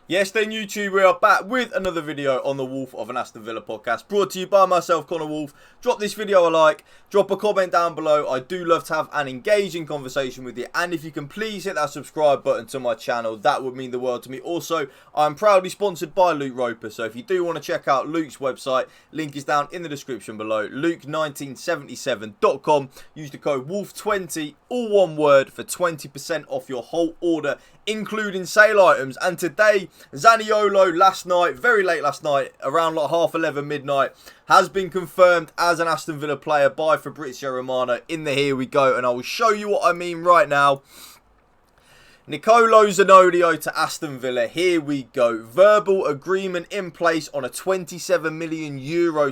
Yes, then YouTube, we are back with another video on the Wolf of an Aston Villa podcast, brought to you by myself, Connor Wolf. Drop this video a like, drop a comment down below. I do love to have an engaging conversation with you, and if you can please hit that subscribe button to my channel, that would mean the world to me. Also, I'm proudly sponsored by Luke Roper, so if you do want to check out Luke's website, link is down in the description below, luke1977.com. Use the code WOLF20, all one word, for 20% off your whole order, including sale items. And today, Zaniolo, last night, very late last night, around like 11:30 midnight, has been confirmed as an Aston Villa player by Fabrizio Romano in the Here We Go, and I will show you what I mean right now. Nicolo Zaniolo to Aston Villa, here we go. Verbal agreement in place on a €27 million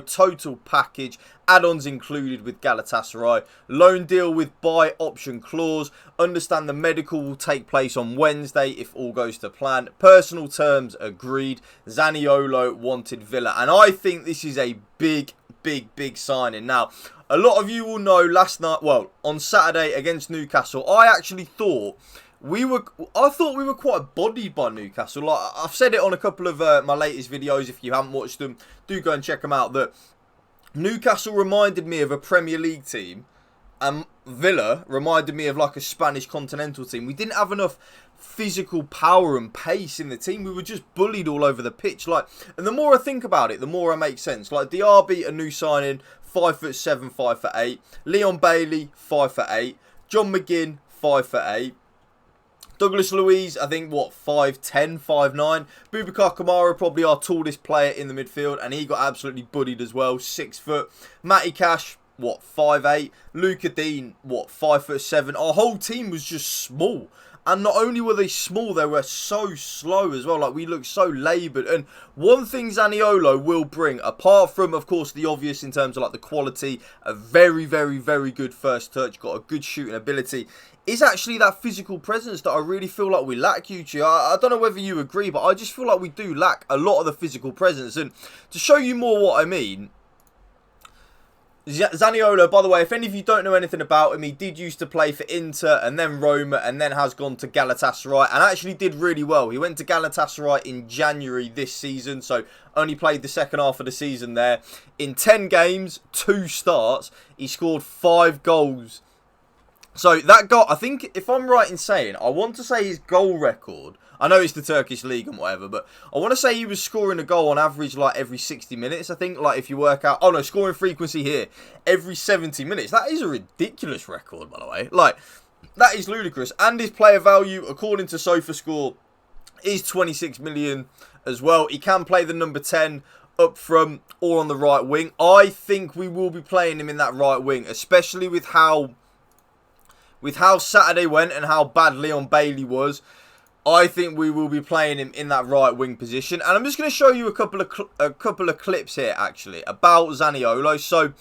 total package. Add-ons included with Galatasaray. Loan deal with buy option clause. Understand the medical will take place on Wednesday if all goes to plan. Personal terms agreed. Zaniolo wanted Villa. And I think this is a big signing. Now, a lot of you will know last night, well, on Saturday against Newcastle, I actually thought we were quite bodied by Newcastle. Like, I've said it on a couple of my latest videos. If you haven't watched them, do go and check them out. That Newcastle reminded me of a Premier League team, and Villa reminded me of like a Spanish continental team. We didn't have enough physical power and pace in the team. We were just bullied all over the pitch. Like, and the more I think about it, the more it makes sense. Like, Diaby, a new signing, 5'7", 5'8". Leon Bailey, 5'8". John McGinn, 5'8". Douglas Luiz, I think, what, 5'10", 5'9". Boubacar Kamara, probably our tallest player in the midfield, and he got absolutely bullied as well, 6 foot. Matty Cash, what, 5'8". Luca Dean, what, 5'7". Our whole team was just small. And not only were they small, they were so slow as well. Like, we looked so laboured. And one thing Zaniolo will bring, apart from, of course, the obvious in terms of, like, the quality, a very good first touch, got a good shooting ability, is actually that physical presence that I really feel like we lack, Yuchi. I don't know whether you agree, but I just feel like we do lack a lot of the physical presence. And to show you more what I mean, Zaniolo, by the way, if any of you don't know anything about him, he did used to play for Inter and then Roma and then has gone to Galatasaray and actually did really well. He went to Galatasaray in January this season, so only played the second half of the season there. In 10 games, 2 starts, he scored 5 goals. So that goal, I think, if I'm right in saying, I want to say his goal record, I know it's the Turkish league and whatever, but I want to say he was scoring a goal on average like every 60 minutes. I think, like, if you work out, oh no, scoring frequency here, every 70 minutes. That is a ridiculous record, by the way. Like, that is ludicrous. And his player value, according to SofaScore, is 26 million as well. He can play the number 10 up front or on the right wing. I think we will be playing him in that right wing, especially with how Saturday went and how bad Leon Bailey was. I think we will be playing him in that right wing position. And I'm just going to show you a couple of clips here, actually, about Zaniolo. So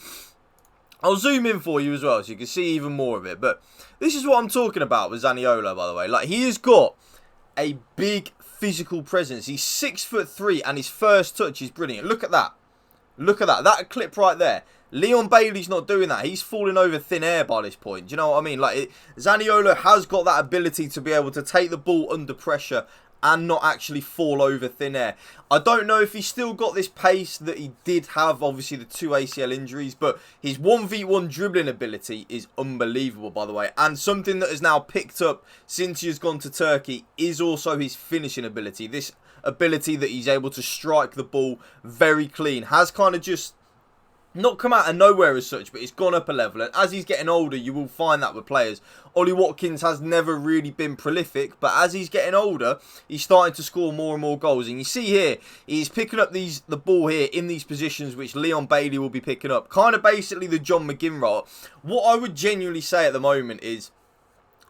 I'll zoom in for you as well, so you can see even more of it. But this is what I'm talking about with Zaniolo, by the way. Like, he has got a big physical presence. He's 6'3", and his first touch is brilliant. Look at that. Look at that. That clip right there. Leon Bailey's not doing that. He's falling over thin air by this point. Do you know what I mean? Like, Zaniolo has got that ability to be able to take the ball under pressure and not actually fall over thin air. I don't know if he's still got this pace that he did have, obviously, the 2 ACL injuries, but his 1v1 dribbling ability is unbelievable, by the way. And something that has now picked up since he has gone to Turkey is also his finishing ability. This ability that he's able to strike the ball very clean has kind of just not come out of nowhere as such, but it's gone up a level. And as he's getting older, you will find that with players. Ollie Watkins has never really been prolific, but as he's getting older, he's starting to score more and more goals. And you see here, he's picking up the ball here in these positions, which Leon Bailey will be picking up. Kind of basically the John McGinn role. What I would genuinely say at the moment is,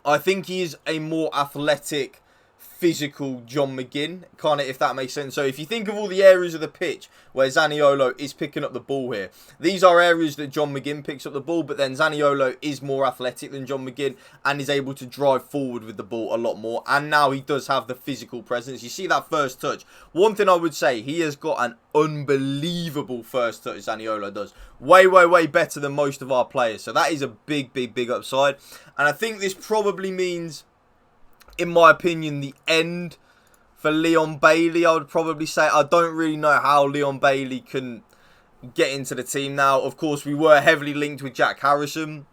I think he is a more athletic, physical John McGinn, kind of, if that makes sense. So if you think of all the areas of the pitch where Zaniolo is picking up the ball here, these are areas that John McGinn picks up the ball, but then Zaniolo is more athletic than John McGinn and is able to drive forward with the ball a lot more. And now he does have the physical presence. You see that first touch. One thing I would say, he has got an unbelievable first touch, Zaniolo does. Way better than most of our players. So that is a big upside. And I think this probably means, in my opinion, the end for Leon Bailey, I would probably say. I don't really know how Leon Bailey can get into the team now. Of course, we were heavily linked with Jack Harrison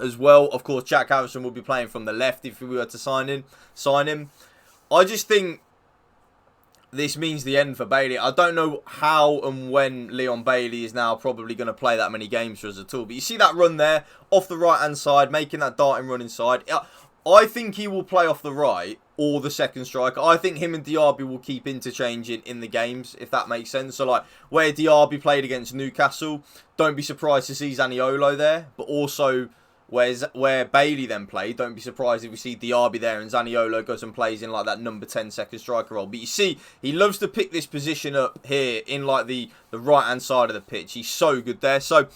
as well. Of course, Jack Harrison will be playing from the left if we were to sign him. I just think this means the end for Bailey. I don't know how and when Leon Bailey is now probably going to play that many games for us at all. But you see that run there off the right-hand side, making that darting run inside. I think he will play off the right or the second striker. I think him and Diaby will keep interchanging in the games, if that makes sense. So, like, where Diaby played against Newcastle, don't be surprised to see Zaniolo there. But also, where Bailey then played, don't be surprised if we see Diaby there and Zaniolo goes and plays in like that number 10 second striker role. But you see, he loves to pick this position up here in like the right hand side of the pitch. He's so good there. So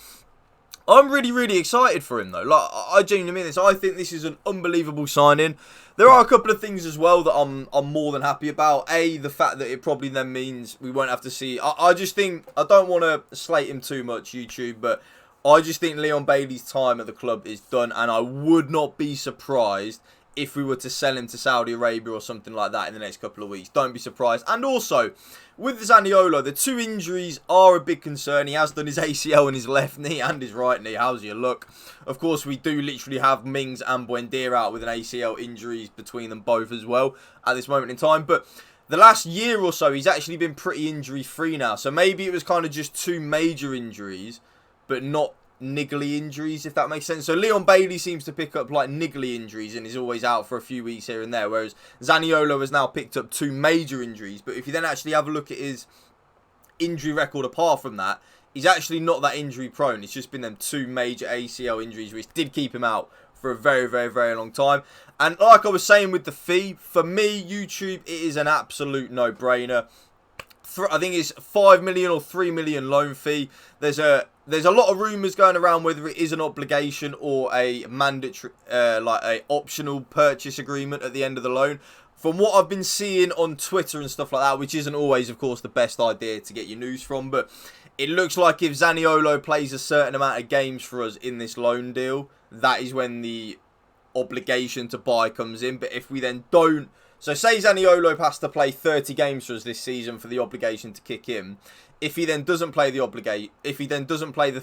I'm really, really excited for him though. Like, I genuinely mean this. I think this is an unbelievable signing. There are a couple of things as well that I'm more than happy about. The fact that it probably then means we won't have to see. I just think, I don't want to slate him too much, YouTube, but I just think Leon Bailey's time at the club is done, and I would not be surprised if we were to sell him to Saudi Arabia or something like that in the next couple of weeks. Don't be surprised. And also, with Zaniolo, the 2 injuries are a big concern. He has done his ACL in his left knee and his right knee. How's your luck? Of course, we do literally have Mings and Buendia out with an ACL injuries between them both as well at this moment in time. But the last year or so, he's actually been pretty injury-free now. So maybe it was kind of just 2 major injuries, but not niggly injuries, if that makes sense. So Leon Bailey seems to pick up like niggly injuries and is always out for a few weeks here and there, whereas Zaniolo has now picked up 2 major injuries. But if you then actually have a look at his injury record apart from that, he's actually not that injury prone. It's just been them 2 major ACL injuries which did keep him out for a very, very, very long time. And like I was saying with the fee, for me, YouTube, it is an absolute no-brainer. I think it's 5 million or 3 million loan fee. There's a lot of rumours going around whether it is an obligation or a mandatory, like a optional purchase agreement at the end of the loan. From what I've been seeing on Twitter and stuff like that, which isn't always, of course, the best idea to get your news from, but it looks like if Zaniolo plays a certain amount of games for us in this loan deal, that is when the obligation to buy comes in. But if we then don't, so say Zaniolo has to play 30 games for us this season for the obligation to kick in. If he then doesn't play the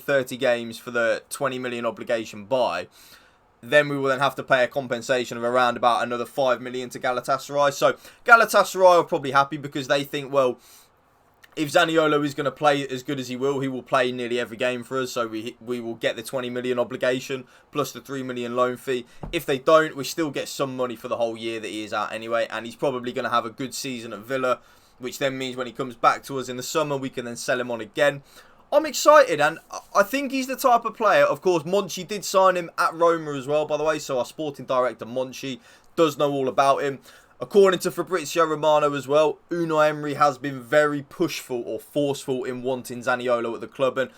30 games for the 20 million obligation buy, then we will then have to pay a compensation of around about another 5 million to Galatasaray. So Galatasaray are probably happy because they think, well, if Zaniolo is going to play as good as he will play nearly every game for us. So we will get the 20 million obligation plus the 3 million loan fee. If they don't, we still get some money for the whole year that he is out anyway. And he's probably going to have a good season at Villa, which then means when he comes back to us in the summer, we can then sell him on again. I'm excited, and I think he's the type of player. Of course, Monchi did sign him at Roma as well, by the way. So our sporting director, Monchi, does know all about him. According to Fabrizio Romano as well, Unai Emery has been very pushful or forceful in wanting Zaniolo at the club. And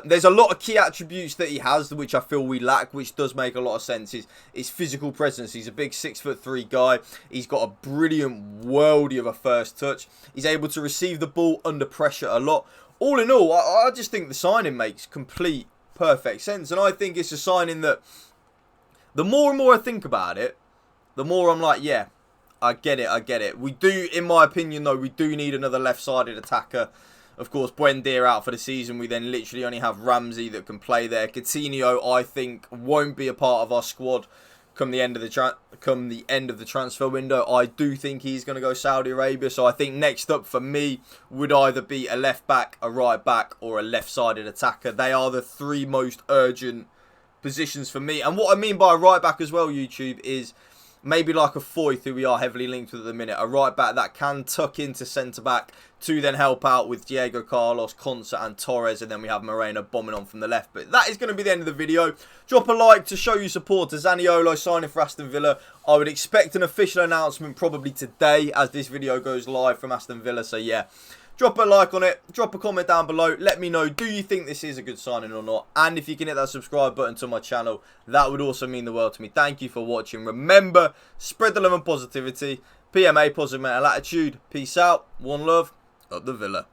there's a lot of key attributes that he has, which I feel we lack, which does make a lot of sense. His physical presence. He's a big 6'3" guy. He's got a brilliant worldie of a first touch. He's able to receive the ball under pressure a lot. All in all, I just think the signing makes complete, perfect sense. And I think it's a signing that the more and more I think about it, the more I'm like, yeah, I get it. We do, in my opinion, though, we do need another left-sided attacker. Of course, Buendia out for the season. We then literally only have Ramsey that can play there. Coutinho, I think, won't be a part of our squad come the end of the transfer window. I do think he's going to go Saudi Arabia. So I think next up for me would either be a left back, a right back, or a left-sided attacker. They are the 3 most urgent positions for me. And what I mean by a right back as well, YouTube, is maybe like a Foyth, who we are heavily linked with at the minute. A right back that can tuck into centre back to then help out with Diego Carlos, Konsa and Torres. And then we have Moreno bombing on from the left. But that is going to be the end of the video. Drop a like to show your support to Zaniolo signing for Aston Villa. I would expect an official announcement probably today as this video goes live from Aston Villa. So yeah, drop a like on it. Drop a comment down below. Let me know, do you think this is a good signing or not? And if you can hit that subscribe button to my channel, that would also mean the world to me. Thank you for watching. Remember, spread the love and positivity. PMA, positive mental attitude. Peace out. One love. Up the Villa.